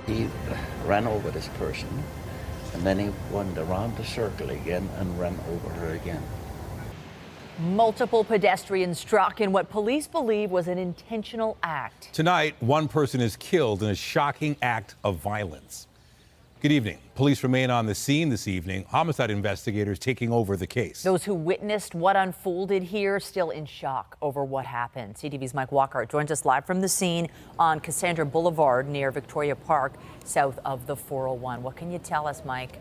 He ran over this person, and then he went around the circle again and ran over her again. Multiple pedestrians struck in what police believe was an intentional act. Tonight, one person is killed in a shocking act of violence. Good evening. Police remain on the scene this evening. Homicide investigators taking over the case. Those who witnessed what unfolded here still in shock over what happened. CTV's Mike Walker joins us live from the scene on Cassandra Boulevard near Victoria Park, south of the 401. What can you tell us, Mike?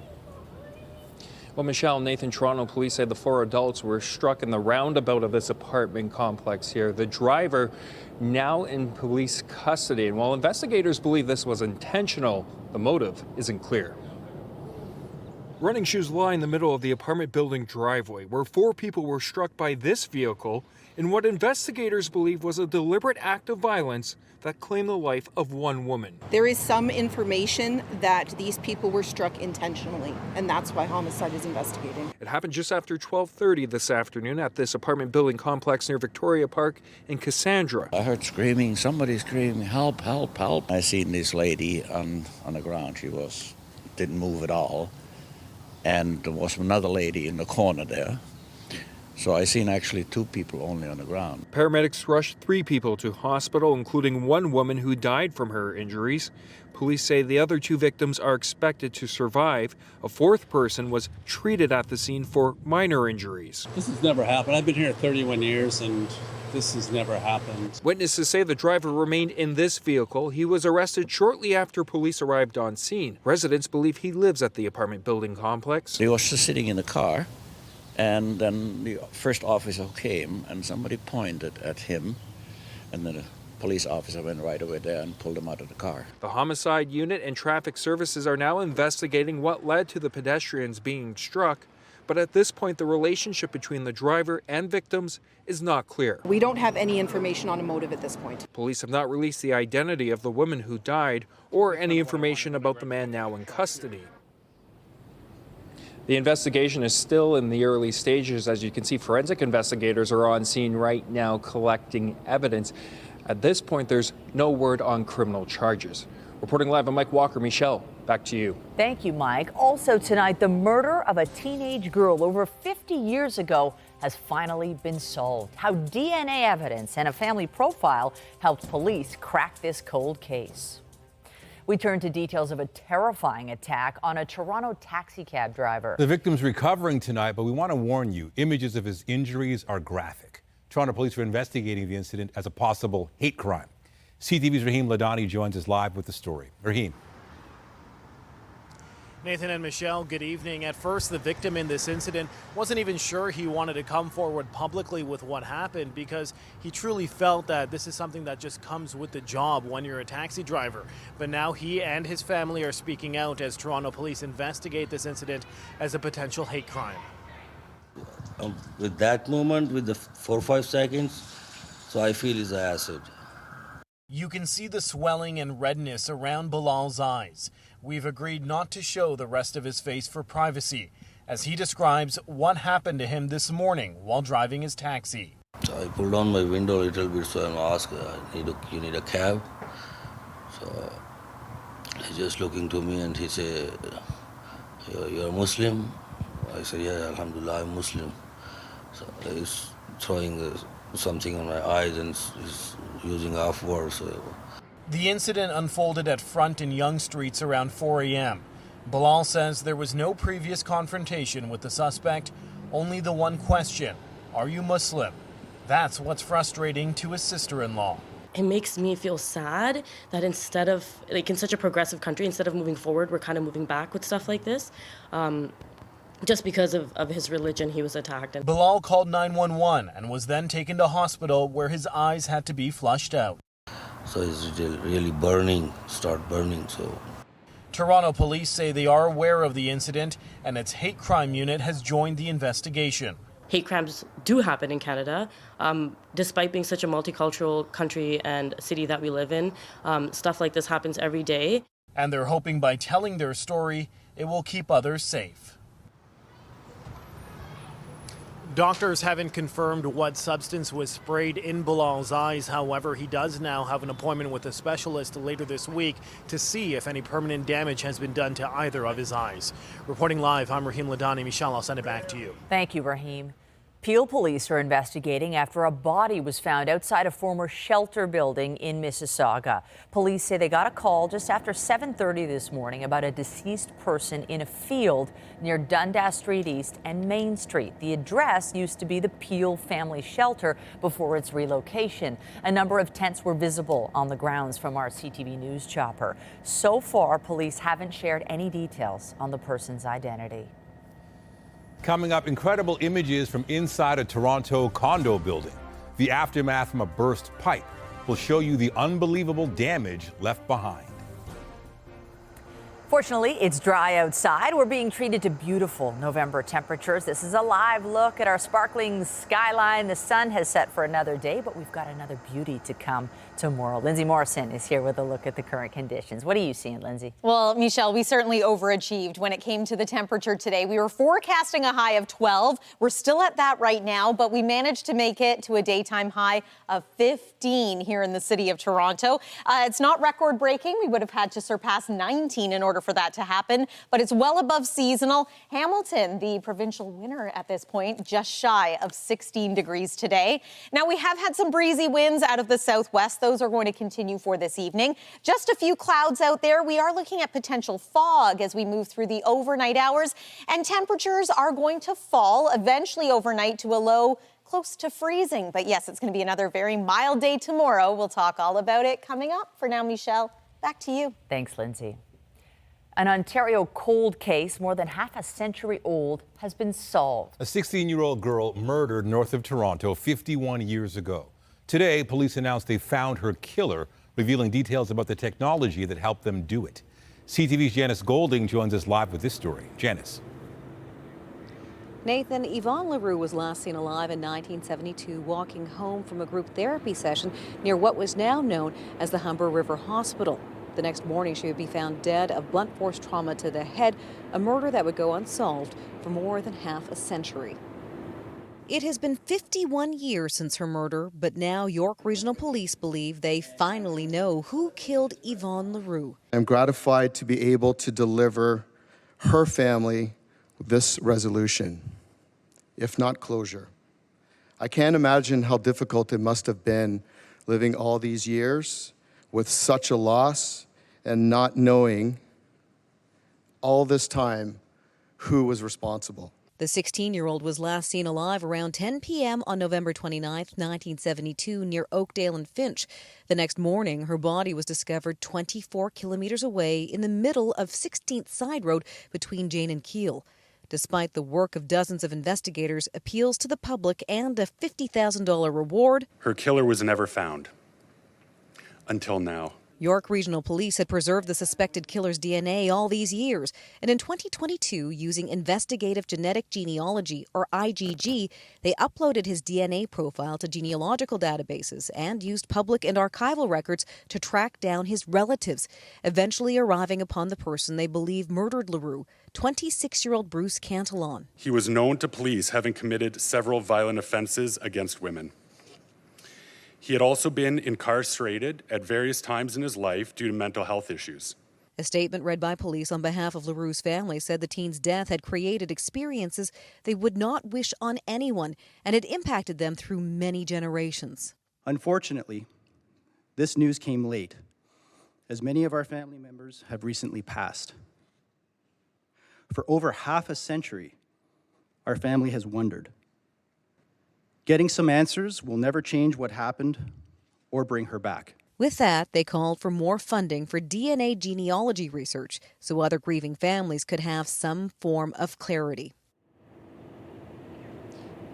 Well, Michelle, Nathan, Toronto police say the 4 adults were struck in the roundabout of this apartment complex here. The driver now in police custody. And while investigators believe this was intentional, the motive isn't clear. Running shoes lie in the middle of the apartment building driveway where 4 people were struck by this vehicle in what investigators believe was a deliberate act of violence that claimed the life of one woman. There is some information that these people were struck intentionally, and that's why homicide is investigating. It happened just after 12:30 this afternoon at this apartment building complex near Victoria Park in Cassandra. I heard screaming, somebody screaming, help, help, help. I seen this lady on the ground. She didn't move at all. And there was another lady in the corner there. So I seen actually 2 people only on the ground. Paramedics rushed 3 people to hospital, including one woman who died from her injuries. Police say the other 2 victims are expected to survive. A 4th person was treated at the scene for minor injuries. This has never happened. I've been here 31 years and this has never happened. Witnesses say the driver remained in this vehicle. He was arrested shortly after police arrived on scene. Residents believe he lives at the apartment building complex. He was just sitting in the car. And then the first officer came and somebody pointed at him, and then a police officer went right over there and pulled him out of the car. The homicide unit and traffic services are now investigating what led to the pedestrians being struck, but at this point the relationship between the driver and victims is not clear. We don't have any information on a motive at this point. Police have not released the identity of the woman who died or any information about the man now in custody. The investigation is still in the early stages. As you can see, forensic investigators are on scene right now collecting evidence. At this point, there's no word on criminal charges. Reporting live, I'm Mike Walker. Michelle, back to you. Thank you, Mike. Also tonight, the murder of a teenage girl over 50 years ago has finally been solved. How DNA evidence and a family profile helped police crack this cold case. We turn to details of a terrifying attack on a Toronto taxi cab driver. The victim's recovering tonight, but we want to warn you, images of his injuries are graphic. Toronto police are investigating the incident as a possible hate crime. CTV's Raheem Ladani joins us live with the story. Raheem. Nathan and Michelle, good evening. At first, the victim in this incident wasn't even sure he wanted to come forward publicly with what happened because he truly felt that this is something that just comes with the job when you're a taxi driver. But now he and his family are speaking out as Toronto police investigate this incident as a potential hate crime. With that moment, with the 4 or 5 seconds, so I feel it's acid. You can see the swelling and redness around Bilal's eyes. We've agreed not to show the rest of his face for privacy, as he describes what happened to him this morning while driving his taxi. So I pulled down my window a little bit, so I asked, you need a cab? So he's just looking to me and he said, you're a Muslim? I said, yeah, Alhamdulillah, I'm Muslim. So he's throwing something on my eyes and he's using off words. So. The incident unfolded at Front and Yonge Streets around 4 a.m. Bilal says there was no previous confrontation with the suspect, only the one question, are you Muslim? That's what's frustrating to his sister-in-law. It makes me feel sad that instead of, like in such a progressive country, instead of moving forward, we're kind of moving back with stuff like this. Just because of his religion, he was attacked. Bilal called 911 and was then taken to hospital where his eyes had to be flushed out. So it's really start burning. So Toronto police say they are aware of the incident and its hate crime unit has joined the investigation. Hate crimes do happen in Canada. Despite being such a multicultural country and city that we live in, stuff like this happens every day. And they're hoping by telling their story, it will keep others safe. Doctors haven't confirmed what substance was sprayed in Bilal's eyes. However, he does now have an appointment with a specialist later this week to see if any permanent damage has been done to either of his eyes. Reporting live, I'm Raheem Ladani. Michelle, I'll send it back to you. Thank you, Raheem. Peel police are investigating after a body was found outside a former shelter building in Mississauga. Police say they got a call just after 7:30 this morning about a deceased person in a field near Dundas Street East and Main Street. The address used to be the Peel Family Shelter before its relocation. A number of tents were visible on the grounds from our CTV News chopper. So far, police haven't shared any details on the person's identity. Coming up, incredible images from inside a Toronto condo building. The aftermath from a burst pipe will show you the unbelievable damage left behind. Fortunately, it's dry outside. We're being treated to beautiful November temperatures. This is a live look at our sparkling skyline. The sun has set for another day, but we've got another beauty to come tomorrow. Lindsay Morrison is here with a look at the current conditions. What are you seeing, Lindsay? Well, Michelle, we certainly overachieved when it came to the temperature today. We were forecasting a high of 12. We're still at that right now, but we managed to make it to a daytime high of 15 here in the city of Toronto. It's not record breaking. We would have had to surpass 19 in order for that to happen, but it's well above seasonal. Hamilton, the provincial winner at this point, just shy of 16 degrees today. Now, we have had some breezy winds out of the southwest. Those are going to continue for this evening. Just a few clouds out there. We are looking at potential fog as we move through the overnight hours, and temperatures are going to fall eventually overnight to a low close to freezing. But yes, it's going to be another very mild day tomorrow. We'll talk all about it coming up. For now, Michelle, back to you. Thanks, Lindsay. An Ontario cold case, more than half a century old, has been solved. A 16-year-old girl murdered north of Toronto 51 years ago. Today, police announced they found her killer, revealing details about the technology that helped them do it. CTV's Janice Golding joins us live with this story. Janice. Nathan, Yvonne LaRue was last seen alive in 1972 walking home from a group therapy session near what was now known as the Humber River Hospital. The next morning, she would be found dead of blunt force trauma to the head, a murder that would go unsolved for more than half a century. It has been 51 years since her murder, but now York Regional Police believe they finally know who killed Yvonne LaRue. I'm gratified to be able to deliver her family this resolution, if not closure. I can't imagine how difficult it must have been living all these years with such a loss and not knowing all this time who was responsible. The 16-year-old was last seen alive around 10 p.m. on November 29, 1972, near Oakdale and Finch. The next morning, her body was discovered 24 kilometers away in the middle of 16th Side Road between Jane and Keele. Despite the work of dozens of investigators, appeals to the public, and a $50,000 reward, her killer was never found. Until now. York Regional Police had preserved the suspected killer's DNA all these years, and in 2022, using investigative genetic genealogy, or IgG, they uploaded his DNA profile to genealogical databases and used public and archival records to track down his relatives, eventually arriving upon the person they believe murdered LaRue, 26-year-old Bruce Cantillon. He was known to police having committed several violent offenses against women. He had also been incarcerated at various times in his life due to mental health issues. A statement read by police on behalf of LaRue's family said the teen's death had created experiences they would not wish on anyone, and it impacted them through many generations. Unfortunately, this news came late, as many of our family members have recently passed. For over half a century, our family has wondered. Getting some answers will never change what happened or bring her back. With that, they called for more funding for DNA genealogy research so other grieving families could have some form of clarity.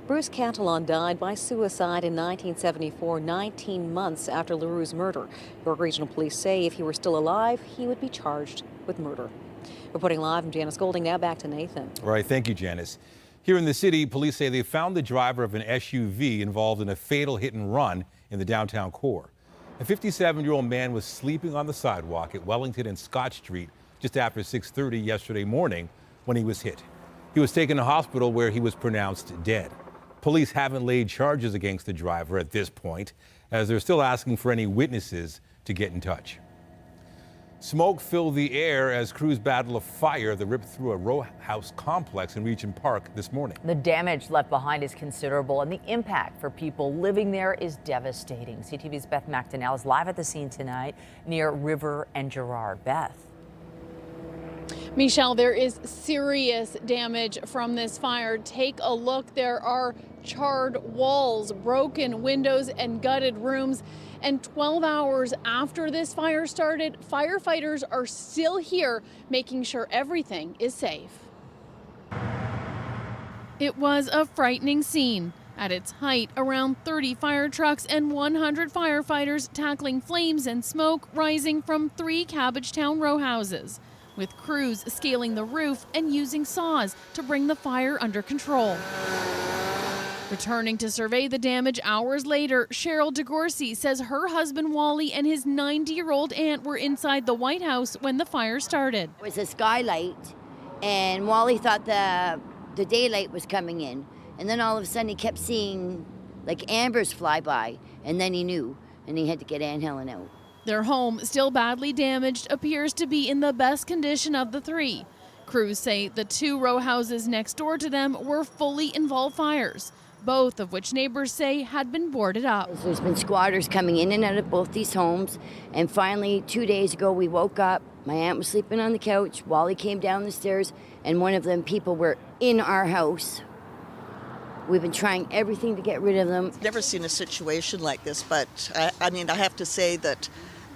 Bruce Cantillon died by suicide in 1974, 19 months after LaRue's murder. York Regional Police say if he were still alive, he would be charged with murder. Reporting live, I'm Janice Golding. Now back to Nathan. All right, thank you, Janice. Here in the city, police say they found the driver of an SUV involved in a fatal hit and run in the downtown core. A 57-year-old man was sleeping on the sidewalk at Wellington and Scott Street just after 6:30 yesterday morning when he was hit. He was taken to hospital where he was pronounced dead. Police haven't laid charges against the driver at this point, as they're still asking for any witnesses to get in touch. Smoke filled the air as crews battle a fire that ripped through a row house complex in Regent Park this morning. The damage left behind is considerable, and the impact for people living there is devastating. CTV's Beth McDonnell is live at the scene tonight near River and Gerard. Beth. Michelle, there is serious damage from this fire. Take a look. There are charred walls, broken windows, and gutted rooms. And 12 hours after this fire started, firefighters are still here making sure everything is safe. It was a frightening scene. At its height, around 30 fire trucks and 100 firefighters tackling flames and smoke rising from 3 Cabbagetown row houses, with crews scaling the roof and using saws to bring the fire under control. Returning to survey the damage hours later, Cheryl DeGorsey says her husband Wally and his 90-year-old aunt were inside the White House when the fire started. It was a skylight, and Wally thought the daylight was coming in, and then all of a sudden he kept seeing like ambers fly by, and then he knew, and he had to get Ann Helen out. Their home, still badly damaged, appears to be in the best condition of the 3. Crews say the 2 row houses next door to them were fully involved fires, both of which neighbors say had been boarded up. There's been squatters coming in and out of both these homes, and finally 2 days ago we woke up. My aunt was sleeping on the couch, Wally came down the stairs, and one of them people were in our house. We've been trying everything to get rid of them. Never seen a situation like this, but I mean, I have to say that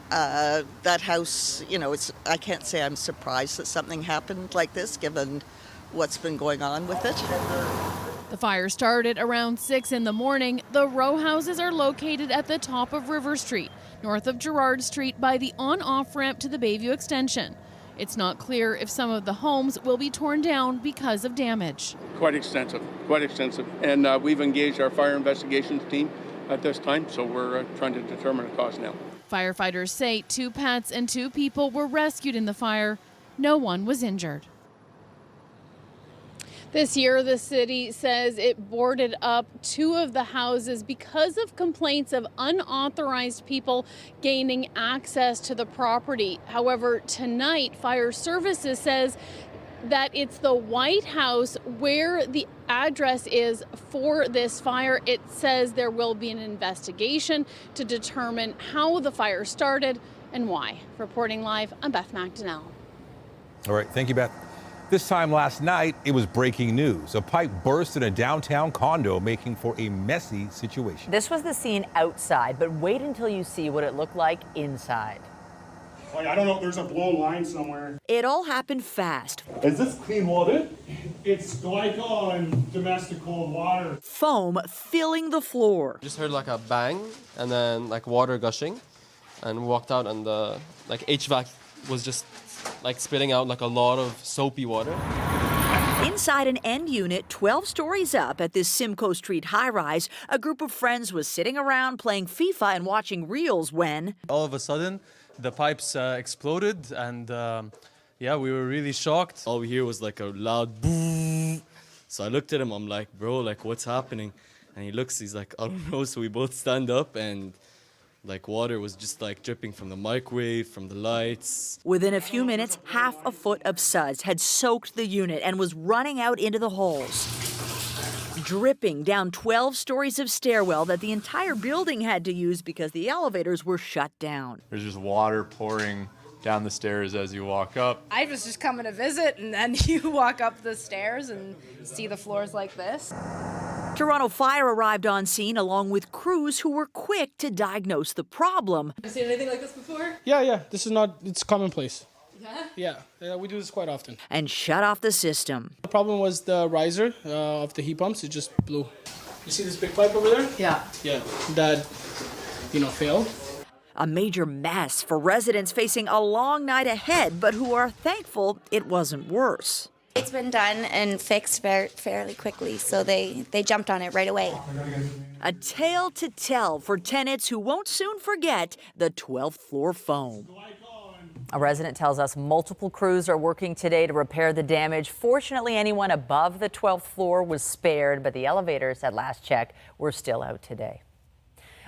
that house, you know, I can't say I'm surprised that something happened like this, given what's been going on with it. The fire started around 6 in the morning. The row houses are located at the top of River Street, north of Gerard Street by the on-off ramp to the Bayview Extension. It's not clear if some of the homes will be torn down because of damage. Quite extensive. And we've engaged our fire investigations team at this time, so we're trying to determine the cause now. Firefighters say 2 pets and 2 people were rescued in the fire. No one was injured. This year, the city says it boarded up 2 of the houses because of complaints of unauthorized people gaining access to the property. However, tonight, Fire Services says that it's the White House where the address is for this fire. It says there will be an investigation to determine how the fire started and why. Reporting live, I'm Beth McDonnell. All right, thank you, Beth. This time last night, it was breaking news. A pipe burst in a downtown condo, making for a messy situation. This was the scene outside, but wait until you see what it looked like inside. Like, I don't know if there's a blown line somewhere. It all happened fast. Is this clean water? It's glycol and domestic cold water. Foam filling the floor. Just heard like a bang and then like water gushing, and we walked out and the like HVAC was just like spitting out like a lot of soapy water. Inside an end unit 12 stories up at this Simcoe Street high-rise, a group of friends was sitting around playing FIFA and watching reels when all of a sudden the pipes exploded, and yeah, we were really shocked. All we hear was like a loud boom. So I looked at him, I'm like, bro, like what's happening? And he looks, he's like, I don't know. So we both stand up, and like water was just like dripping from the microwave, from the lights. Within a few minutes, half a foot of suds had soaked the unit and was running out into the holes, dripping down 12 stories of stairwell that the entire building had to use because the elevators were shut down. There's just water pouring down the stairs as you walk up. I was just coming to visit, and then you walk up the stairs and see the floors like this. Toronto Fire arrived on scene along with crews who were quick to diagnose the problem. Have you seen anything like this before? Yeah. This is not, it's commonplace. Yeah, we do this quite often. And shut off the system. The problem was the riser of the heat pumps. It just blew. You see this big pipe over there? Yeah. Yeah, that, failed. A major mess for residents facing a long night ahead, but who are thankful it wasn't worse. It's been done and fixed fairly quickly, so they jumped on it right away. A tale to tell for tenants who won't soon forget the 12th floor foam. A resident tells us multiple crews are working today to repair the damage. Fortunately, anyone above the 12th floor was spared, but the elevators at last check were still out today.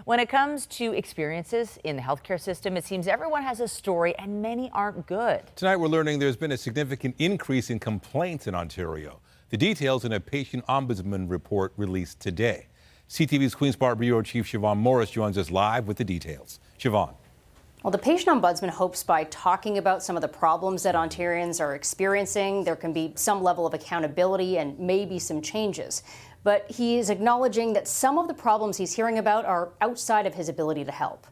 When it comes to experiences in the healthcare system, it seems everyone has a story and many aren't good. Tonight, we're learning there's been a significant increase in complaints in Ontario. The details in a patient ombudsman report released today. CTV's Queen's Park Bureau Chief Siobhan Morris joins us live with the details. Siobhan. Well, the patient ombudsman hopes by talking about some of the problems that Ontarians are experiencing, there can be some level of accountability and maybe some changes. But he is acknowledging that some of the problems he's hearing about are outside of his ability to help.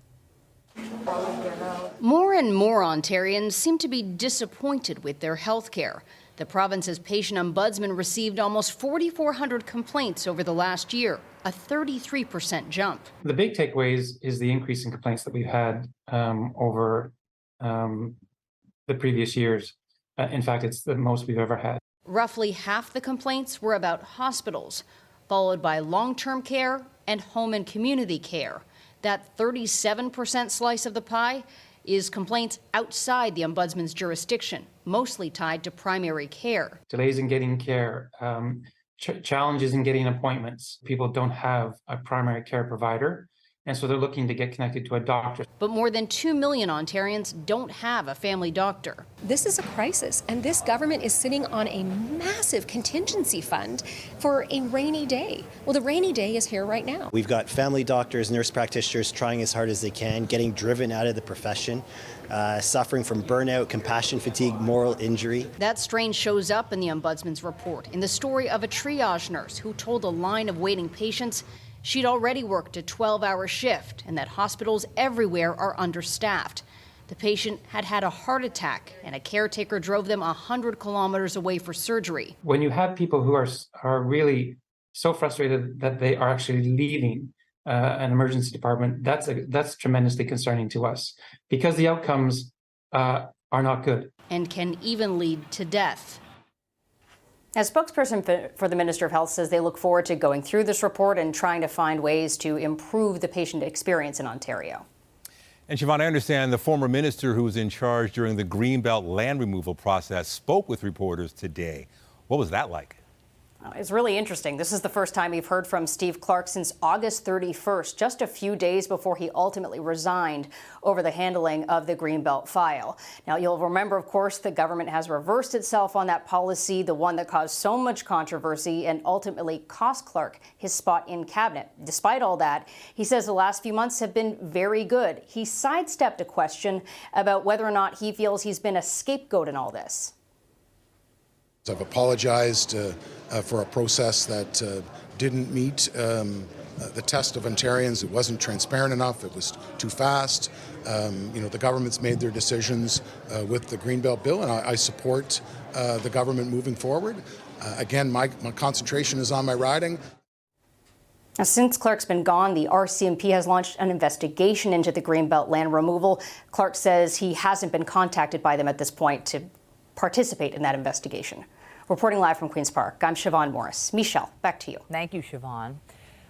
More and more Ontarians seem to be disappointed with their health care. The province's patient ombudsman received almost 4,400 complaints over the last year, a 33% jump. The big takeaway is the increase in complaints that we've had over the previous years. In fact, it's the most we've ever had. Roughly half the complaints were about hospitals, followed by long-term care and home and community care. That 37% slice of the pie is complaints outside the ombudsman's jurisdiction, mostly tied to primary care. Delays in getting care, challenges in getting appointments. People don't have a primary care provider, and so they're looking to get connected to a doctor. But more than 2 million Ontarians don't have a family doctor. This is a crisis, and this government is sitting on a massive contingency fund for a rainy day. Well, the rainy day is here right now. We've got family doctors, nurse practitioners trying as hard as they can, getting driven out of the profession, suffering from burnout, compassion fatigue, moral injury. That strain shows up in the ombudsman's report in the story of a triage nurse who told a line of waiting patients she'd already worked a 12-hour shift and that hospitals everywhere are understaffed. The patient had had a heart attack and a caretaker drove them 100 kilometers away for surgery. When you have people who are really so frustrated that they are actually leaving an emergency department, that's tremendously concerning to us because the outcomes are not good. And can even lead to death. A spokesperson for the Minister of Health says they look forward to going through this report and trying to find ways to improve the patient experience in Ontario. And Siobhan, I understand the former minister who was in charge during the Greenbelt land removal process spoke with reporters today. What was that like? It's really interesting. This is the first time we've heard from Steve Clark since August 31st, just a few days before he ultimately resigned over the handling of the Greenbelt file. Now, you'll remember, of course, the government has reversed itself on that policy, the one that caused so much controversy and ultimately cost Clark his spot in cabinet. Despite all that, he says the last few months have been very good. He sidestepped a question about whether or not he feels he's been a scapegoat in all this. I've apologized for a process that didn't meet the test of Ontarians. It wasn't transparent enough. It was too fast. The government's made their decisions with the Greenbelt bill, and I support the government moving forward. Again, my concentration is on my riding. Now, since Clark's been gone, the RCMP has launched an investigation into the Greenbelt land removal. Clark says he hasn't been contacted by them at this point to participate in that investigation. Reporting live from Queen's Park, I'm Siobhan Morris. Michelle, back to you. Thank you, Siobhan.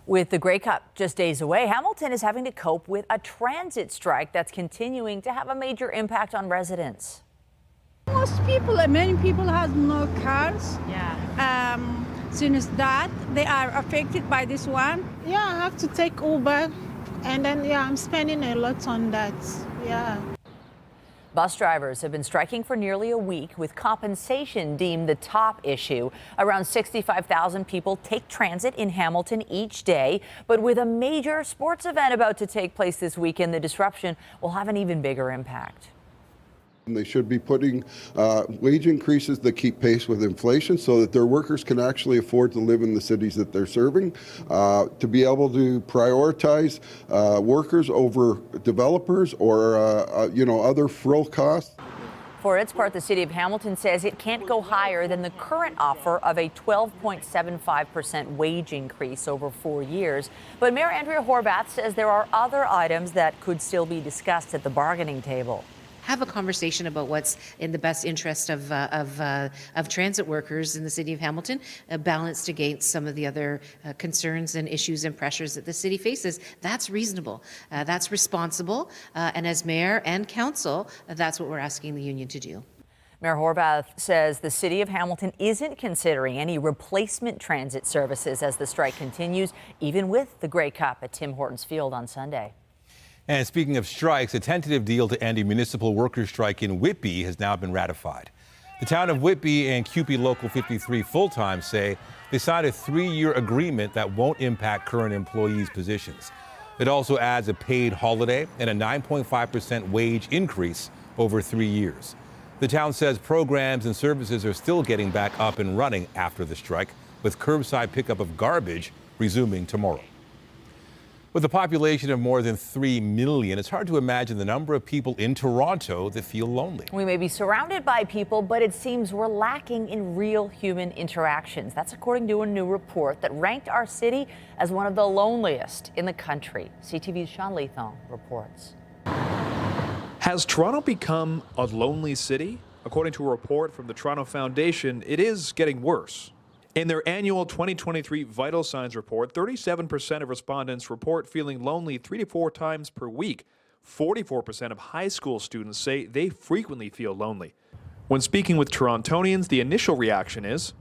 With the Grey Cup just days away, Hamilton is having to cope with a transit strike that's continuing to have a major impact on residents. Many people have no cars. Yeah. Since that, they are affected by this one. Yeah, I have to take Uber, and then I'm spending a lot on that. Yeah. Bus drivers have been striking for nearly a week, with compensation deemed the top issue. Around 65,000 people take transit in Hamilton each day, but with a major sports event about to take place this weekend, the disruption will have an even bigger impact. They should be putting wage increases that keep pace with inflation so that their workers can actually afford to live in the cities that they're serving, to be able to prioritize workers over developers or other frill costs. For its part, the city of Hamilton says it can't go higher than the current offer of a 12.75% wage increase over 4 years. But Mayor Andrea Horwath says there are other items that could still be discussed at the bargaining table. have a conversation about what's in the best interest of transit workers in the city of Hamilton, balanced against some of the other concerns and issues and pressures that the city faces. That's reasonable. That's responsible. And as mayor and council, that's what we're asking the union to do. Mayor Horvath says the city of Hamilton isn't considering any replacement transit services as the strike continues, even with the Grey Cup at Tim Hortons Field on Sunday. And speaking of strikes, a tentative deal to end a municipal workers' strike in Whitby has now been ratified. The town of Whitby and CUPE Local 53 full-time say they signed a 3-year agreement that won't impact current employees' positions. It also adds a paid holiday and a 9.5% wage increase over 3 years. The town says programs and services are still getting back up and running after the strike, with curbside pickup of garbage resuming tomorrow. With a population of more than 3 million, it's hard to imagine the number of people in Toronto that feel lonely. We may be surrounded by people, but it seems we're lacking in real human interactions. That's according to a new report that ranked our city as one of the loneliest in the country. CTV's Sean Leathong reports. Has Toronto become a lonely city? According to a report from the Toronto Foundation, it is getting worse. In their annual 2023 Vital Signs report, 37% of respondents report feeling lonely 3 to 4 times per week. 44% of high school students say they frequently feel lonely. When speaking with Torontonians, the initial reaction is,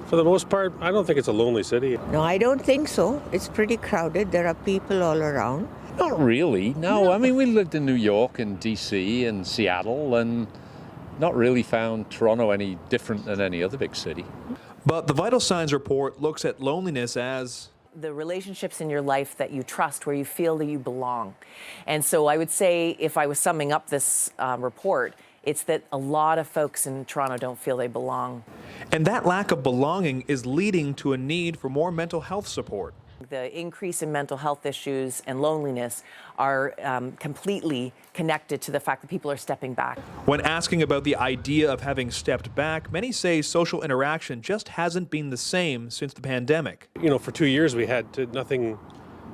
for the most part, I don't think it's a lonely city. No, I don't think so. It's pretty crowded. There are people all around. Not really, no. I mean, we lived in New York and DC and Seattle and not really found Toronto any different than any other big city. But the Vital Signs report looks at loneliness as the relationships in your life that you trust, where you feel that you belong. And so I would say, if I was summing up this report, it's that a lot of folks in Toronto don't feel they belong. And that lack of belonging is leading to a need for more mental health support. The increase in mental health issues and loneliness are completely connected to the fact that people are stepping back. When asking about the idea of having stepped back, many say social interaction just hasn't been the same since the pandemic. You know, for 2 years we had nothing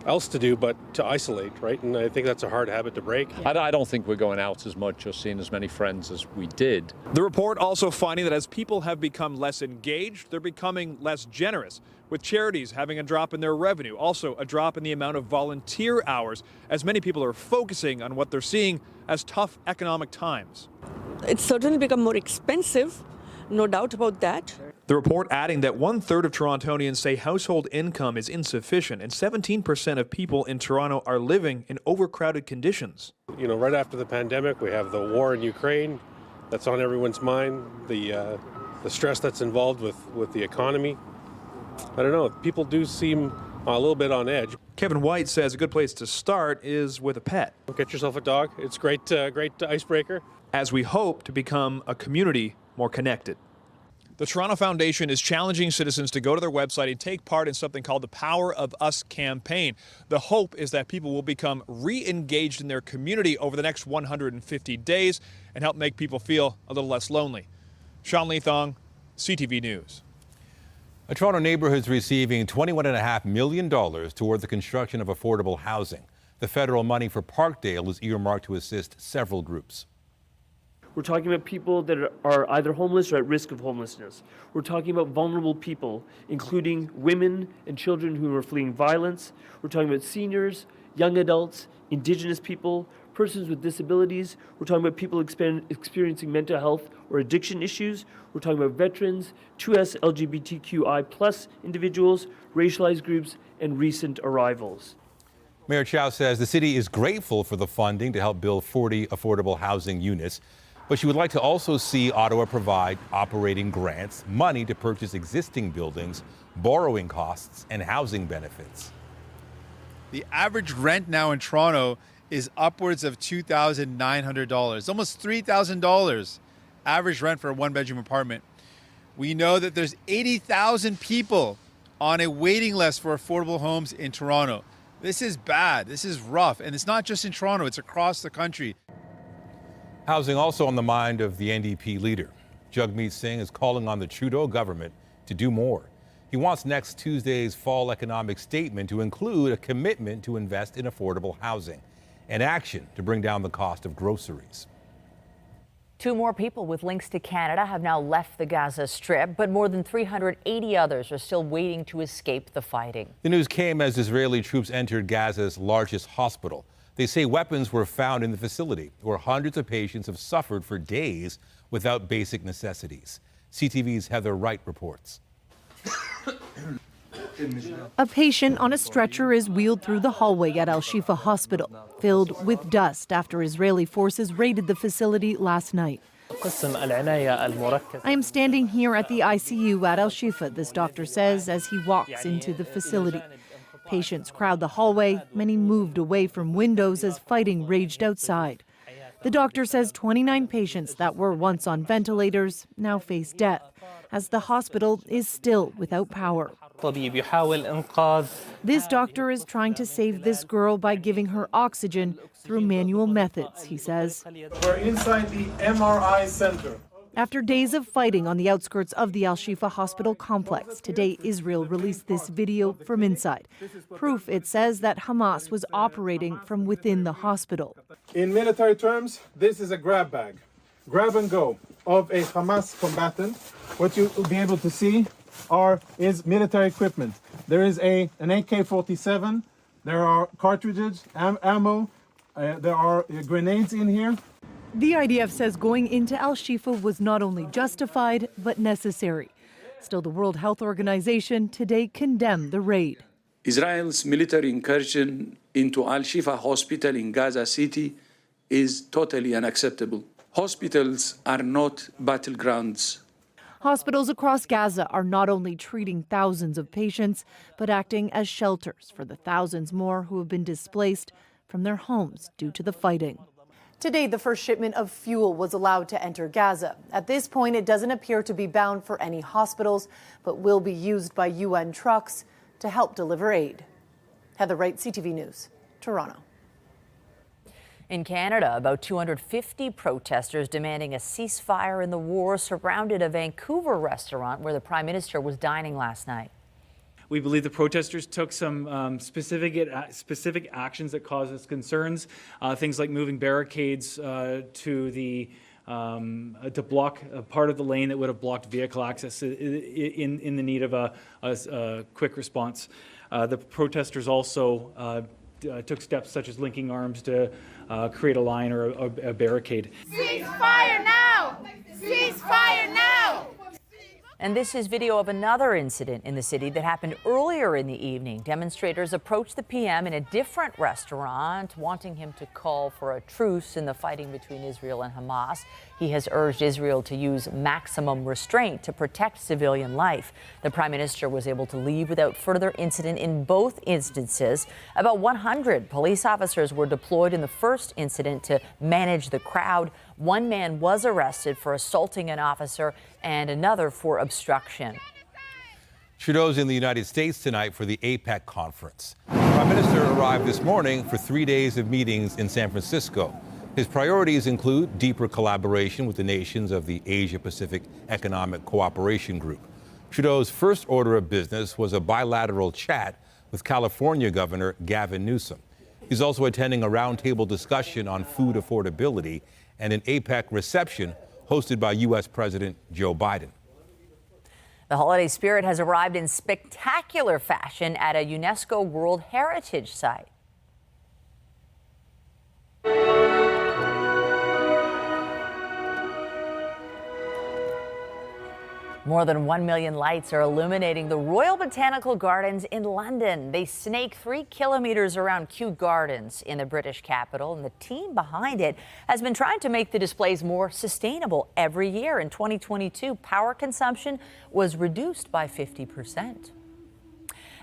else to do but to isolate, right? And I think that's a hard habit to break. I don't think we're going out as much or seeing as many friends as we did. The report also finding that as people have become less engaged, they're becoming less generous, with charities having a drop in their revenue, also a drop in the amount of volunteer hours, as many people are focusing on what they're seeing as tough economic times. It's certainly become more expensive, no doubt about that. The report adding that 1/3 of Torontonians say household income is insufficient, and 17% of people in Toronto are living in overcrowded conditions. You know, right after the pandemic, we have the war in Ukraine. That's on everyone's mind. The stress that's involved with the economy. I don't know. People do seem a little bit on edge. Kevin White says a good place to start is with a pet. Get yourself a dog. It's great icebreaker. As we hope to become a community more connected. The Toronto Foundation is challenging citizens to go to their website and take part in something called the Power of Us campaign. The hope is that people will become re-engaged in their community over the next 150 days and help make people feel a little less lonely. Sean Leathong, CTV News. A Toronto neighborhood is receiving $21.5 million toward the construction of affordable housing. The federal money for Parkdale is earmarked to assist several groups. We're talking about people that are either homeless or at risk of homelessness. We're talking about vulnerable people, including women and children who are fleeing violence. We're talking about seniors, young adults, Indigenous people, persons with disabilities. We're talking about people experiencing mental health or addiction issues. We're talking about veterans, 2S LGBTQI+ individuals, racialized groups, and recent arrivals. Mayor Chow says the city is grateful for the funding to help build 40 affordable housing units, but she would like to also see Ottawa provide operating grants, money to purchase existing buildings, borrowing costs, and housing benefits. The average rent now in Toronto is upwards of $2,900, almost $3,000 average rent for a one-bedroom apartment. We know that there's 80,000 people on a waiting list for affordable homes in Toronto. This is bad. This is rough. And it's not just in Toronto, it's across the country. Housing also on the mind of the NDP leader. Jagmeet Singh is calling on the Trudeau government to do more. He wants next Tuesday's fall economic statement to include a commitment to invest in affordable housing and action to bring down the cost of groceries. 2 more people with links to Canada have now left the Gaza Strip, but more than 380 others are still waiting to escape the fighting. The news came as Israeli troops entered Gaza's largest hospital. They say weapons were found in the facility, where hundreds of patients have suffered for days without basic necessities. CTV's Heather Wright reports. A patient on a stretcher is wheeled through the hallway at Al-Shifa Hospital, filled with dust after Israeli forces raided the facility last night. I am standing here at the ICU at Al-Shifa, this doctor says as he walks into the facility. Patients crowd the hallway, many moved away from windows as fighting raged outside. The doctor says 29 patients that were once on ventilators now face death, as the hospital is still without power. This doctor is trying to save this girl by giving her oxygen through manual methods, he says. We're inside the MRI center. After days of fighting on the outskirts of the Al-Shifa hospital complex, today Israel released this video from inside. Proof, it says, that Hamas was operating from within the hospital. In military terms, this is a grab bag, grab and go of a Hamas combatant. What you will be able to see is military equipment. There is an AK-47, there are cartridges, ammo, there are grenades in here. The IDF says going into Al-Shifa was not only justified, but necessary. Still, the World Health Organization today condemned the raid. Israel's military incursion into Al-Shifa hospital in Gaza City is totally unacceptable. Hospitals are not battlegrounds. Hospitals across Gaza are not only treating thousands of patients, but acting as shelters for the thousands more who have been displaced from their homes due to the fighting. Today, the first shipment of fuel was allowed to enter Gaza. At this point, it doesn't appear to be bound for any hospitals, but will be used by UN trucks to help deliver aid. Heather Wright, CTV News, Toronto. In Canada, about 250 protesters demanding a ceasefire in the war surrounded a Vancouver restaurant where the Prime Minister was dining last night. We believe the protesters took some specific actions that caused us concerns, things like moving barricades to block a part of the lane that would have blocked vehicle access in the need of a quick response. The protesters also took steps such as linking arms to create a line or a barricade. Ceasefire now! Ceasefire now! And this is video of another incident in the city that happened earlier in the evening. Demonstrators approached the PM in a different restaurant, wanting him to call for a truce in the fighting between Israel and Hamas. He has urged Israel to use maximum restraint to protect civilian life. The Prime Minister was able to leave without further incident in both instances. About 100 police officers were deployed in the first incident to manage the crowd. One man was arrested for assaulting an officer and another for obstruction. Trudeau's in the United States tonight for the APEC conference. The Prime Minister arrived this morning for 3 days of meetings in San Francisco. His priorities include deeper collaboration with the nations of the Asia-Pacific Economic Cooperation Group. Trudeau's first order of business was a bilateral chat with California Governor Gavin Newsom. He's also attending a roundtable discussion on food affordability and an APEC reception hosted by U.S. President Joe Biden. The holiday spirit has arrived in spectacular fashion at a UNESCO World Heritage Site. More than 1 million lights are illuminating the Royal Botanical Gardens in London. They snake 3 kilometers around Kew Gardens in the British capital, and the team behind it has been trying to make the displays more sustainable every year. In 2022, power consumption was reduced by 50%.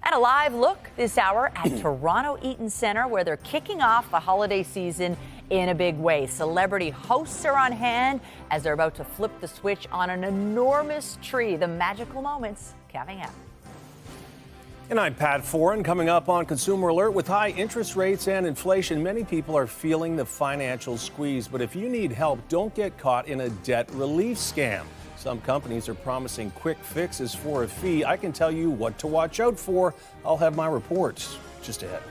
And a live look this hour at Toronto Eaton Centre, where they're kicking off the holiday season in a big way. Celebrity hosts are on hand as they're about to flip the switch on an enormous tree. The magical moments coming up. And I'm Pat Foran. Coming up on Consumer Alert, with high interest rates and inflation, many people are feeling the financial squeeze. But if you need help, don't get caught in a debt relief scam. Some companies are promising quick fixes for a fee. I can tell you what to watch out for. I'll have my reports just ahead.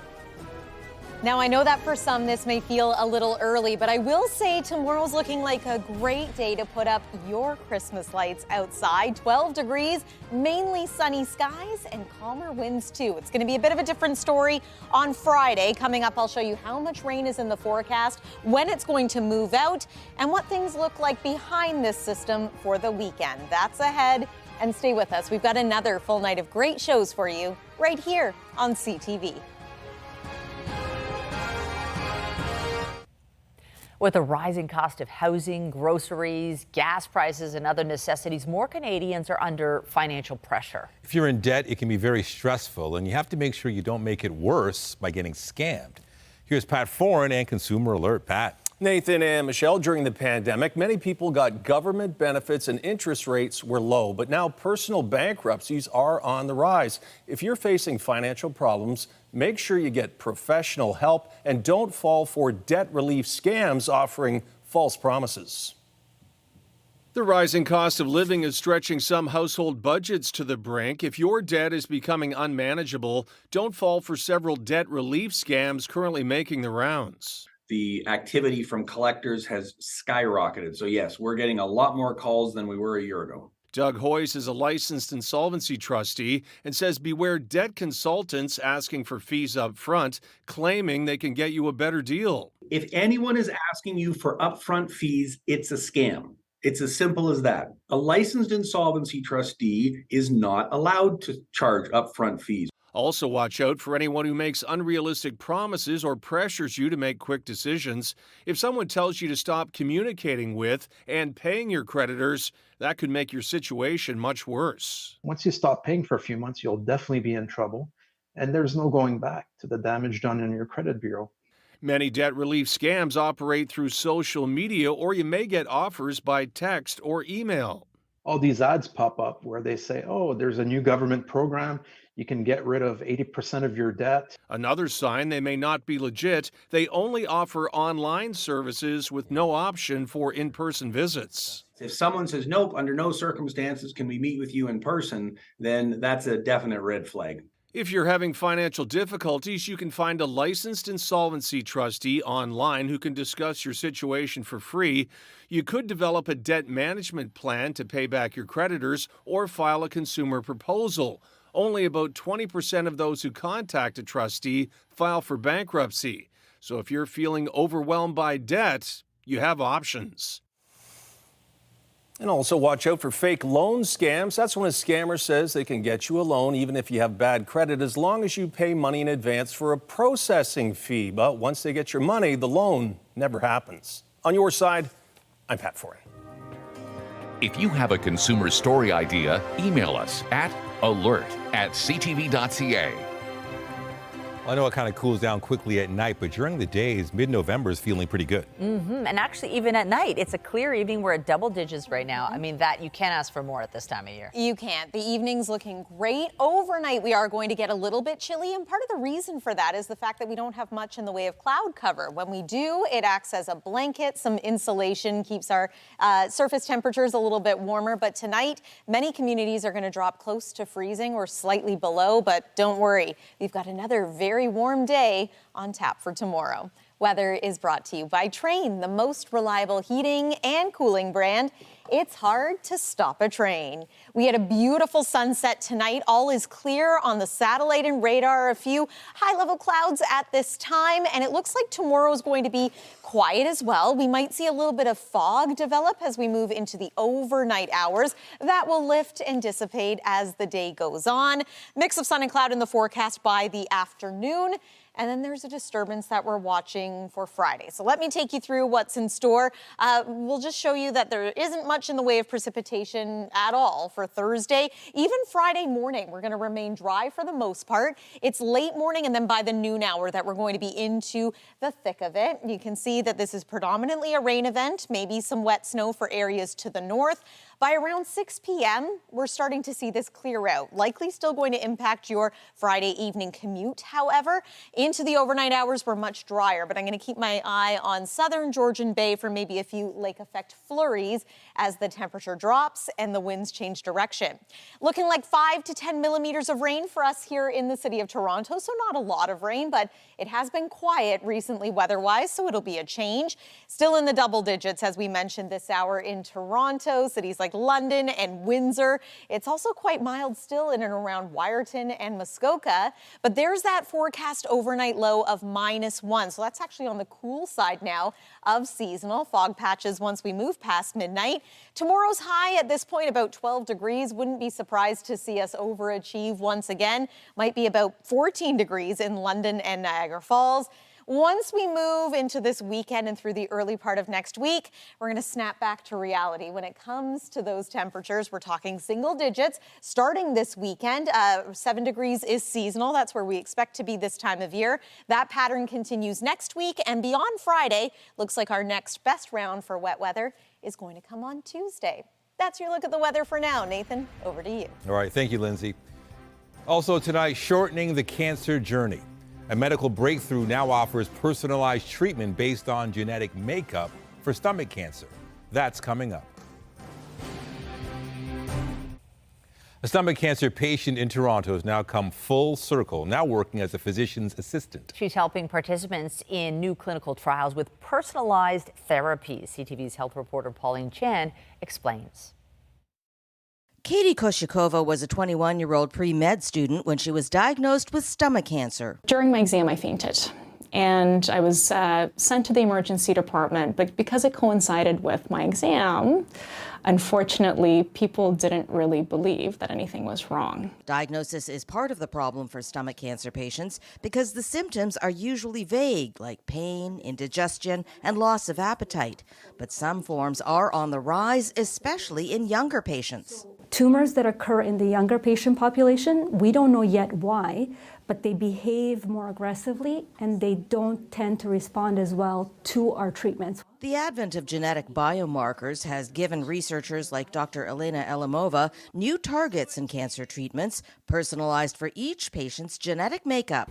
Now, I know that for some this may feel a little early, but I will say tomorrow's looking like a great day to put up your Christmas lights outside. 12 degrees, mainly sunny skies and calmer winds too. It's going to be a bit of a different story on Friday. Coming up, I'll show you how much rain is in the forecast, when it's going to move out, and what things look like behind this system for the weekend. That's ahead, and stay with us. We've got another full night of great shows for you right here on CTV. With a rising cost of housing, groceries, gas prices, and other necessities, more Canadians are under financial pressure. If you're in debt, it can be very stressful, and you have to make sure you don't make it worse by getting scammed. Here's Pat Foran and Consumer Alert. Pat. Nathan and Michelle, during the pandemic, many people got government benefits and interest rates were low, but now personal bankruptcies are on the rise. If you're facing financial problems, make sure you get professional help and don't fall for debt relief scams offering false promises. The rising cost of living is stretching some household budgets to the brink. If your debt is becoming unmanageable, don't fall for several debt relief scams currently making the rounds. The activity from collectors has skyrocketed. So yes, we're getting a lot more calls than we were a year ago. Doug Hoyes is a licensed insolvency trustee and says beware debt consultants asking for fees up front, claiming they can get you a better deal. If anyone is asking you for upfront fees, it's a scam. It's as simple as that. A licensed insolvency trustee is not allowed to charge upfront fees. Also, watch out for anyone who makes unrealistic promises or pressures you to make quick decisions. If someone tells you to stop communicating with and paying your creditors, that could make your situation much worse. Once you stop paying for a few months, you'll definitely be in trouble, and there's no going back to the damage done in your credit bureau. Many debt relief scams operate through social media, or you may get offers by text or email. All these ads pop up where they say, oh, there's a new government program. You can get rid of 80% of your debt. Another sign they may not be legit, they only offer online services with no option for in-person visits. If someone says, nope, under no circumstances can we meet with you in person, then that's a definite red flag. If you're having financial difficulties, you can find a licensed insolvency trustee online who can discuss your situation for free. You could develop a debt management plan to pay back your creditors or file a consumer proposal. Only about 20% of those who contact a trustee file for bankruptcy. So if you're feeling overwhelmed by debt, you have options. And also watch out for fake loan scams. That's when a scammer says they can get you a loan even if you have bad credit, as long as you pay money in advance for a processing fee. But once they get your money, the loan never happens. On your side, I'm Pat Foran. If you have a consumer story idea, email us at alert@ctv.ca. Well, I know it kind of cools down quickly at night, but during the days, mid-November is feeling pretty good. And actually, even at night, it's a clear evening. We're at double digits right now. I mean, that you can't ask for more at this time of year. You can't. The evening's looking great. Overnight, we are going to get a little bit chilly, and part of the reason for that is the fact that we don't have much in the way of cloud cover. When we do, it acts as a blanket. Some insulation keeps our surface temperatures a little bit warmer. But tonight, many communities are going to drop close to freezing or slightly below. But don't worry, we've got another very warm day on tap for tomorrow. Weather is brought to you by Train, the most reliable heating and cooling brand. It's hard to stop a train. We had a beautiful sunset tonight. All is clear on the satellite and radar. A few high-level clouds at this time, and it looks like tomorrow is going to be quiet as well. We might see a little bit of fog develop as we move into the overnight hours. That will lift and dissipate as the day goes on. Mix of sun and cloud in the forecast by the afternoon. And then there's a disturbance that we're watching for Friday. So let me take you through what's in store. We'll just show you that there isn't much in the way of precipitation at all for Thursday. Even Friday morning, we're going to remain dry for the most part. It's late morning and then by the noon hour that we're going to be into the thick of it. You can see that this is predominantly a rain event, maybe some wet snow for areas to the north. By around 6 p.m., we're starting to see this clear out. Likely still going to impact your Friday evening commute. However, into the overnight hours, we're much drier, but I'm going to keep my eye on southern Georgian Bay for maybe a few lake effect flurries as the temperature drops and the winds change direction. Looking like 5 to 10 millimeters of rain for us here in the city of Toronto, so not a lot of rain, but it has been quiet recently weather-wise, so it'll be a change. Still in the double digits, as we mentioned this hour in Toronto, cities like London and Windsor. It's also quite mild still in and around Wyerton and Muskoka, but there's that forecast overnight low of -1, so that's actually on the cool side now of seasonal fog patches once we move past midnight. Tomorrow's high at this point about 12 degrees. Wouldn't be surprised to see us overachieve once again. Might be about 14 degrees in London and Niagara Falls. Once we move into this weekend and through the early part of next week, we're going to snap back to reality. When it comes to those temperatures, we're talking single digits starting this weekend. 7 degrees is seasonal. That's where we expect to be this time of year. That pattern continues next week, and beyond Friday, looks like our next best round for wet weather is going to come on Tuesday. That's your look at the weather for now. Nathan, over to you. All right, thank you, Lindsay. Also tonight, shortening the cancer journey. A medical breakthrough now offers personalized treatment based on genetic makeup for stomach cancer. That's coming up. A stomach cancer patient in Toronto has now come full circle, now working as a physician's assistant. She's helping participants in new clinical trials with personalized therapies. CTV's health reporter Pauline Chan explains. Katie Koshikova was a 21-year-old pre-med student when she was diagnosed with stomach cancer. During my exam, I fainted, and I was sent to the emergency department, but because it coincided with my exam, unfortunately, people didn't really believe that anything was wrong. Diagnosis is part of the problem for stomach cancer patients because the symptoms are usually vague, like pain, indigestion, and loss of appetite. But some forms are on the rise, especially in younger patients. Tumors that occur in the younger patient population, we don't know yet why, but they behave more aggressively and they don't tend to respond as well to our treatments. The advent of genetic biomarkers has given researchers like Dr. Elena Elimova new targets in cancer treatments, personalized for each patient's genetic makeup.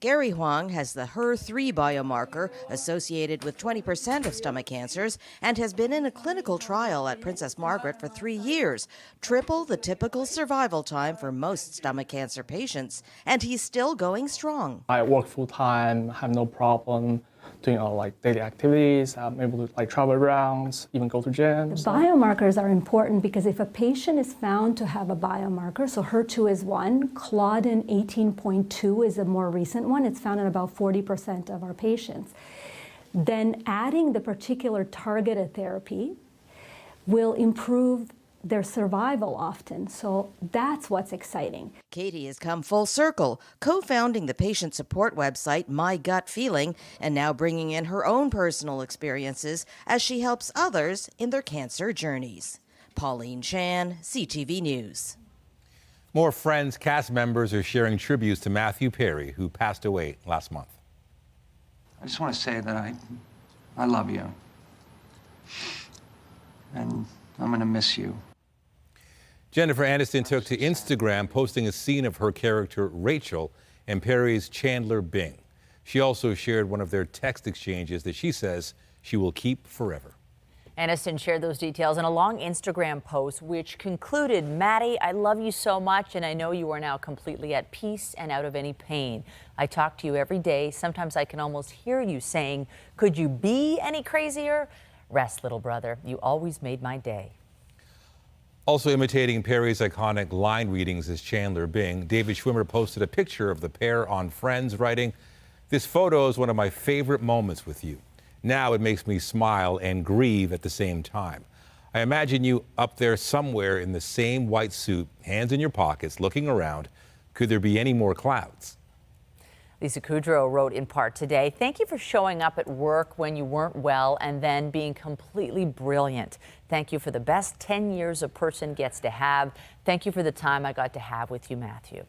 Gary Huang has the HER3 biomarker associated with 20% of stomach cancers and has been in a clinical trial at Princess Margaret for 3 years, triple the typical survival time for most stomach cancer patients, and he's still going strong. I work full-time, have no problem doing all daily activities. I'm able to travel around, even go to gyms. The biomarkers are important because if a patient is found to have a biomarker, so HER2 is one, Claudin 18.2 is a more recent one. It's found in about 40% of our patients. Then adding the particular targeted therapy will improve their survival often. So that's what's exciting. Katie has come full circle, co-founding the patient support website My Gut Feeling, and now bringing in her own personal experiences as she helps others in their cancer journeys. Pauline Chan, CTV News. More Friends cast members are sharing tributes to Matthew Perry, who passed away last month. I just want to say that I love you. And I'm going to miss you. Jennifer Aniston took to Instagram, posting a scene of her character Rachel and Perry's Chandler Bing. She also shared one of their text exchanges that she says she will keep forever. Aniston shared those details in a long Instagram post, which concluded, "Maddie, I love you so much, and I know you are now completely at peace and out of any pain. I talk to you every day. Sometimes I can almost hear you saying, 'Could you be any crazier?' Rest, little brother. You always made my day." Also imitating Perry's iconic line readings as Chandler Bing, David Schwimmer posted a picture of the pair on Friends, writing, "This photo is one of my favorite moments with you. Now it makes me smile and grieve at the same time. I imagine you up there somewhere in the same white suit, hands in your pockets, looking around. Could there be any more clouds?" Lisa Kudrow wrote in part today, "Thank you for showing up at work when you weren't well and then being completely brilliant. Thank you for the best 10 years a person gets to have. Thank you for the time I got to have with you, Matthew."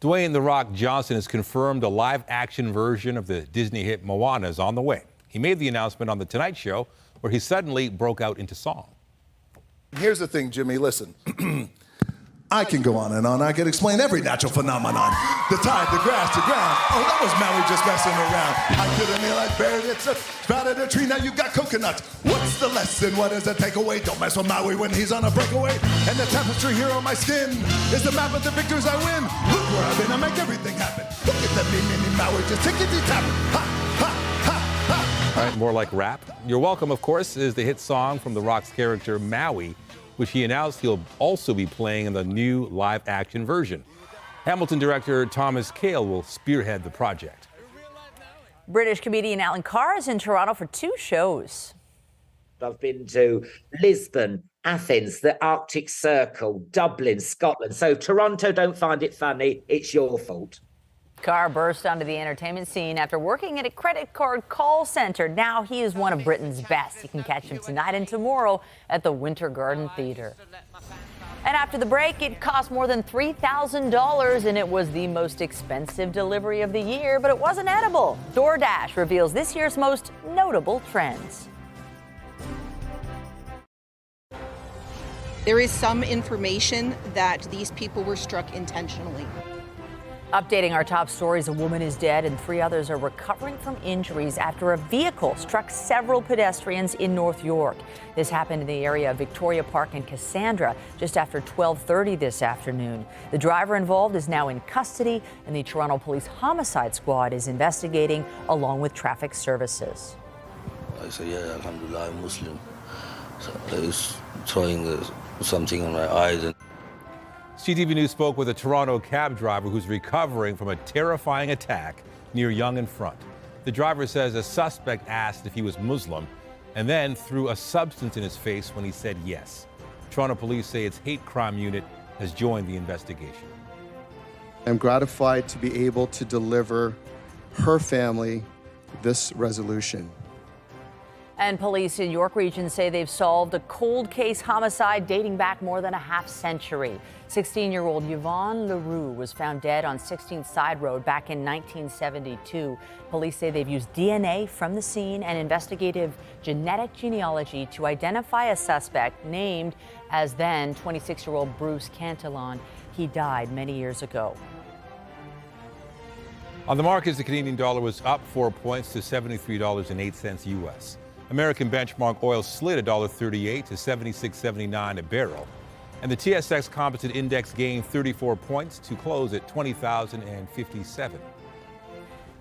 Dwayne "The Rock" Johnson has confirmed a live-action version of the Disney hit Moana is on the way. He made the announcement on The Tonight Show, where he suddenly broke out into song. Here's the thing, Jimmy, listen. I can go on and on. I can explain every natural phenomenon. The tide, the grass, the ground. Oh, that was Maui just messing around. I did a meal, I buried it, sprouted a tree, now you got coconuts. What's the lesson? What is the takeaway? Don't mess with Maui when he's on a breakaway. And the tapestry here on my skin is the map of the victors I win. Look where I've been, I make everything happen. Look at the me, Maui, just tickety-tapping. Ha, ha, ha, ha. All right, more like rap. You're Welcome, of course, is the hit song from The Rock's character Maui, which he announced he'll also be playing in the new live-action version. Hamilton director Thomas Kail will spearhead the project. British comedian Alan Carr is in Toronto for 2 shows. I've been to Lisbon, Athens, the Arctic Circle, Dublin, Scotland. So Toronto don't find it funny, it's your fault. Carr burst onto the entertainment scene after working at a credit card call center. Now he is one of Britain's best. You can catch him tonight and tomorrow at the Winter Garden Theatre. And after the break, it cost more than $3,000, and it was the most expensive delivery of the year, but it wasn't edible. DoorDash reveals this year's most notable trends. There is some information that these people were struck intentionally. Updating our top stories, a woman is dead and 3 others are recovering from injuries after a vehicle struck several pedestrians in North York. This happened in the area of Victoria Park and Cassandra just after 12:30 this afternoon. The driver involved is now in custody, and the Toronto Police Homicide Squad is investigating along with traffic services. I say, yeah, alhamdulillah, I'm Muslim. So he's throwing something on my eyes. CTV News spoke with a Toronto cab driver who's recovering from a terrifying attack near Yonge and Front. The driver says a suspect asked if he was Muslim and then threw a substance in his face when he said yes. Toronto police say its hate crime unit has joined the investigation. I'm gratified to be able to deliver her family this resolution. And police in York Region say they've solved a cold case homicide dating back more than a half-century. 16-year-old Yvonne LaRue was found dead on 16th Side Road back in 1972. Police say they've used DNA from the scene and investigative genetic genealogy to identify a suspect named as then 26-year-old Bruce Cantillon. He died many years ago. On the markets, the Canadian dollar was up 4 points to $73.08 U.S. American benchmark oil slid $1.38 to $76.79 a barrel. And the TSX Composite Index gained 34 points to close at 20,057.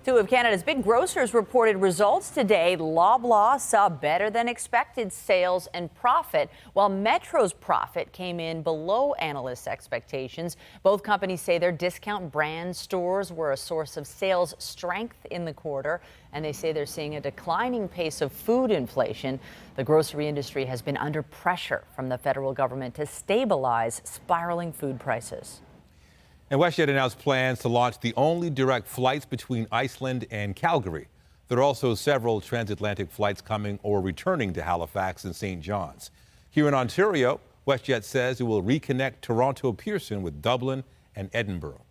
2 of Canada's big grocers reported results today. Loblaw saw better than expected sales and profit, while Metro's profit came in below analysts' expectations. Both companies say their discount brand stores were a source of sales strength in the quarter, and they say they're seeing a declining pace of food inflation. The grocery industry has been under pressure from the federal government to stabilize spiraling food prices. And WestJet announced plans to launch the only direct flights between Iceland and Calgary. There are also several transatlantic flights coming or returning to Halifax and St. John's. Here in Ontario, WestJet says it will reconnect Toronto Pearson with Dublin and Edinburgh.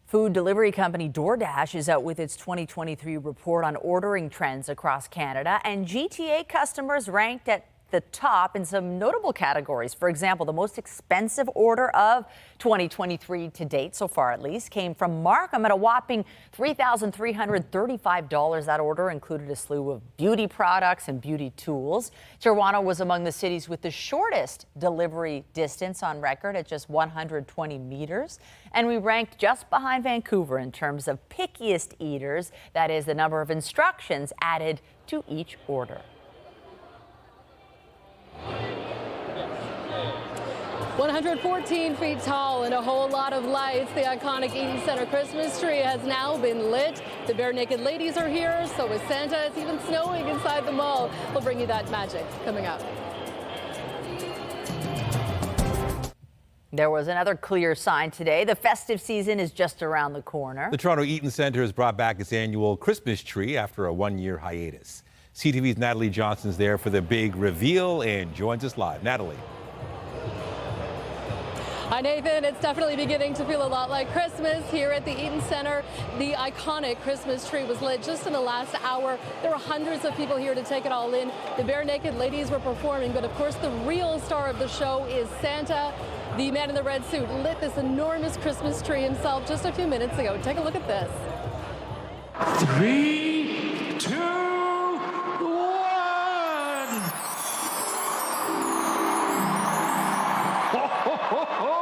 Food delivery company DoorDash is out with its 2023 report on ordering trends across Canada, and GTA customers ranked at the top in some notable categories. For example, the most expensive order of 2023 to date, so far at least, came from Markham at a whopping $3,335. That order included a slew of beauty products and beauty tools. Toronto was among the cities with the shortest delivery distance on record at just 120 meters. And we ranked just behind Vancouver in terms of pickiest eaters, that is, the number of instructions added to each order. 114 feet tall and a whole lot of lights. The iconic Eaton Center Christmas tree has now been lit. The Bare Naked Ladies are here, so is Santa. It's even snowing inside the mall. We'll bring you that magic coming up. There was another clear sign today. The festive season is just around the corner. The Toronto Eaton Centre has brought back its annual Christmas tree after a one-year hiatus. CTV's Natalie Johnson's there for the big reveal and joins us live. Natalie. Hi, Nathan. It's definitely beginning to feel a lot like Christmas here at the Eaton Centre. The iconic Christmas tree was lit just in the last hour. There were hundreds of people here to take it all in. The Bare Naked Ladies were performing, but of course the real star of the show is Santa. The man in the red suit lit this enormous Christmas tree himself just a few minutes ago. Take a look at this. 3, 2, 1. Ho, ho, ho, ho.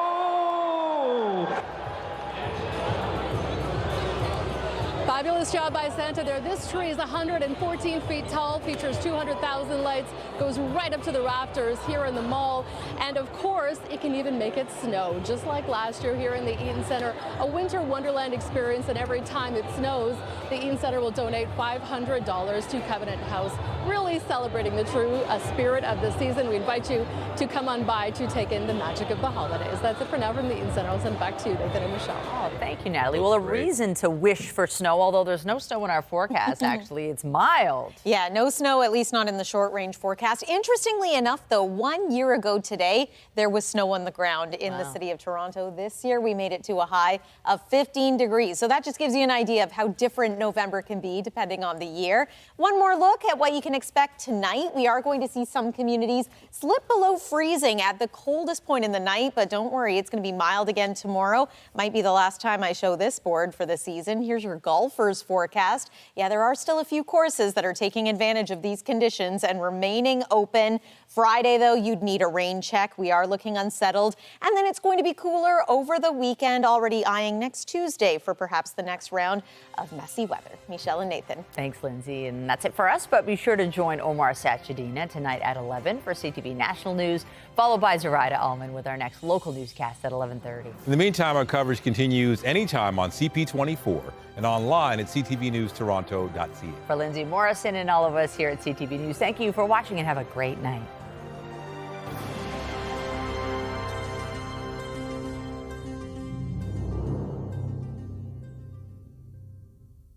Fabulous job by Santa there. This tree is 114 feet tall, features 200,000 lights, goes right up to the rafters here in the mall. And of course, it can even make it snow, just like last year here in the Eaton Centre. A winter wonderland experience, and every time it snows, the Eaton Centre will donate $500 to Covenant House, really celebrating the true spirit of the season. We invite you to come on by to take in the magic of the holidays. That's it for now from the Eaton Centre. I'll send it back to you, Nathan and Michelle. Oh, thank you, Natalie. Well, a reason to wish for snow, although there's no snow in our forecast, actually. It's mild. Yeah, no snow, at least not in the short-range forecast. Interestingly enough, though, 1 year ago today, there was snow on the ground in the city of Toronto. This year, we made it to a high of 15 degrees. So that just gives you an idea of how different November can be depending on the year. One more look at what you can expect tonight. We are going to see some communities slip below freezing at the coldest point in the night, but don't worry, it's going to be mild again tomorrow. Might be the last time I show this board for the season. Here's your golfers forecast. Yeah, there are still a few courses that are taking advantage of these conditions and remaining open. Friday, though, you'd need a rain check. We are looking unsettled. And then it's going to be cooler over the weekend, already eyeing next Tuesday for perhaps the next round of messy weather. Michelle and Nathan. Thanks, Lindsay. And that's it for us, but be sure to join Omar Sachedina tonight at 11 for CTV National News, followed by Zoraida Allman with our next local newscast at 11:30. In the meantime, our coverage continues anytime on CP24 and online at ctvnewstoronto.ca. For Lindsay Morrison and all of us here at CTV News, thank you for watching and have a great night.